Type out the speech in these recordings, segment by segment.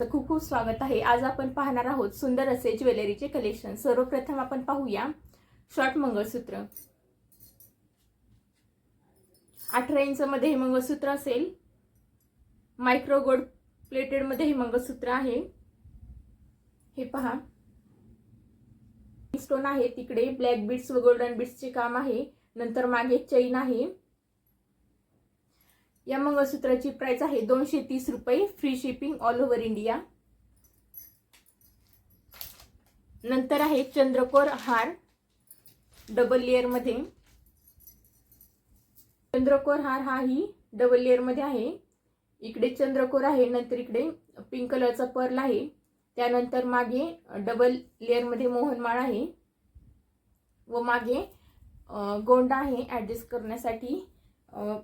तुमचं खूप खूप स्वागत आहे। आज आपण पाहणार आहोत सुंदर असे ज्वेलरीचे कलेक्शन। सर्वप्रथम आपण पाहूया शॉर्ट मंगळसूत्र। 18 इंच मध्ये हे मंगळसूत्र असेल। मायक्रो गोल्ड प्लेटेड मध्ये हे मंगळसूत्र आहे। हे पहा, स्टोन आहे, तिकडे ब्लॅक बीड्स व गोल्डन बीड्सचे काम आहे। नंतर मागे चेन आहे। या मंगळसूत्राची प्राइस आहे 230 रुपये, free shipping all over India. नंतर आहे चंद्रकोर हार डबल लेयर मध्ये। चंद्रकोर हार हा ही डबल लेयर मध्ये आहे। इकडे चंद्रकोर आहे, नंतर इकडे पिंक कलरचा पर्ल आहे, त्यानंतर मागे डबल लेयर मध्ये मोहनमाळ आहे व मागे गोंडा आहे ऍडजस्ट करण्यासाठी।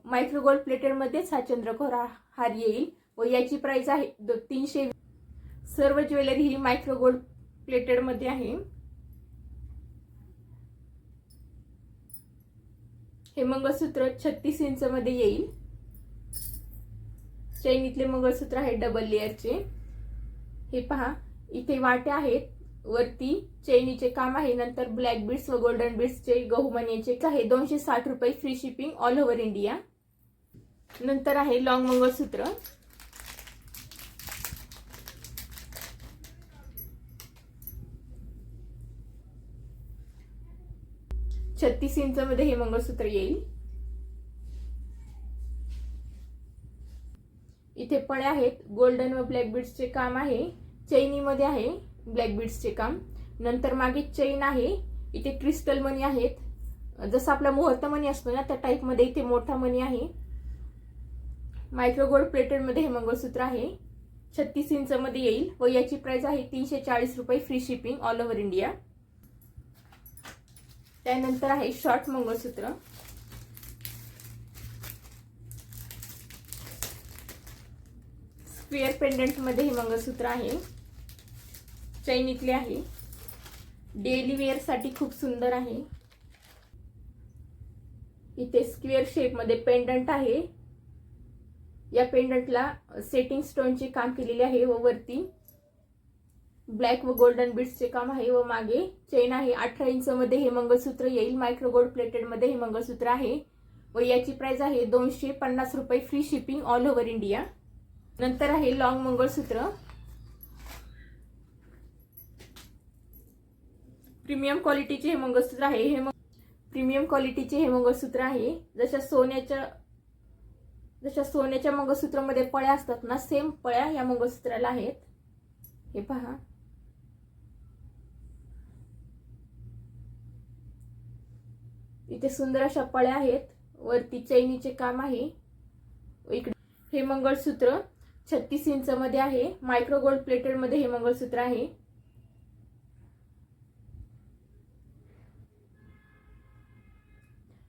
मायक्रो गोल्ड प्लेटेड मध्येच हा चंद्रकोर हार येईल व याची प्राइस आहे 300। सर्व ज्वेलरी ही मायक्रो गोल्ड प्लेटेड मध्ये आहे। हे मंगळसूत्र 36 इंच मध्ये येईल। चैनीतले मंगळसूत्र आहे डबल लेयरचे। हे पहा, इथे वाटे आहेत, वरती चैनीचे काम आहे, नंतर ब्लॅक बीड्स व गोल्डन बीड्सचे गहुमणीचे आहे। 260 रुपये, free shipping all over India. नंतर आहे लॉंग मंगळसूत्र। छत्तीस इंच मध्ये हे मंगळसूत्र येईल। इथे पळे आहेत, गोल्डन व ब्लॅक बीड्सचे काम आहे। चैनी मध्ये आहे ब्लॅक बीड्सचे काम। नंतर मागे चैन आहे, इथे क्रिस्टल मणी आहेत, जसा आपला मुहूर्त मणी असतो ना त्या टाइप मध्ये इथे मोठा मणी आहे। मायक्रो गोल्ड प्लेटेड मध्ये हे मंगळसूत्र आहे। 36 इंच मध्ये येईल व याची प्राइस आहे 340 रुपये, free shipping all over India. त्यानंतर आहे शॉर्ट मंगळसूत्र। स्क्वेअर पेंडंट मध्ये हे मंगळसूत्र आहे। चैनीतले आहे, डेली वेअर साठी खूप सुंदर आहे। इथे स्क्वेअर शेप मध्ये पेंडंट आहे। या पेंडंटला सेटिंग स्टोनचे काम केलेले आहे व वरती ब्लॅक व गोल्डन बीड्सचे काम आहे व मागे चेन आहे। 18 इंच मध्ये हे मंगळसूत्र येईल। मायक्रो गोल्ड प्लेटेड मध्ये हे मंगळसूत्र आहे व याची प्राइस आहे 250 रुपये, free shipping all over India. नंतर आहे लॉंग मंगळसूत्र। प्रीमियम क्वालिटीचे हे मंगळसूत्र आहे। हे प्रीमियम क्वालिटीचे हे मंगळसूत्र आहे। जशा सोन्याच्या मंगळसूत्रामध्ये पळ्या असतात ना, सेम पळ्या या मंगळसूत्राला आहेत। हे पहा, इथे सुंदर अशा पळ्या आहेत, वरती चैनीचे काम आहे। इकडे हे मंगळसूत्र 36 इंच मध्ये आहे। मायक्रो गोल्ड प्लेटेड मध्ये हे मंगळसूत्र आहे।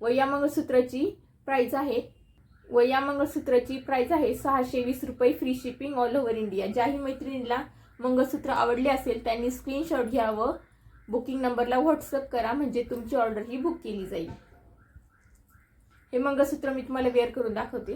व या मंगळसूत्राची प्राइस आहे 620 रुपये, free shipping all over India. ज्याही मैत्रिणीला मंगळसूत्र आवडले असेल त्यांनी स्क्रीनशॉट घ्या व बुकिंग नंबरला व्हॉट्सअप करा, म्हणजे तुमची ऑर्डर ही बुक केली जाईल। हे मंगळसूत्र मी तुम्हाला वेअर करून दाखवते।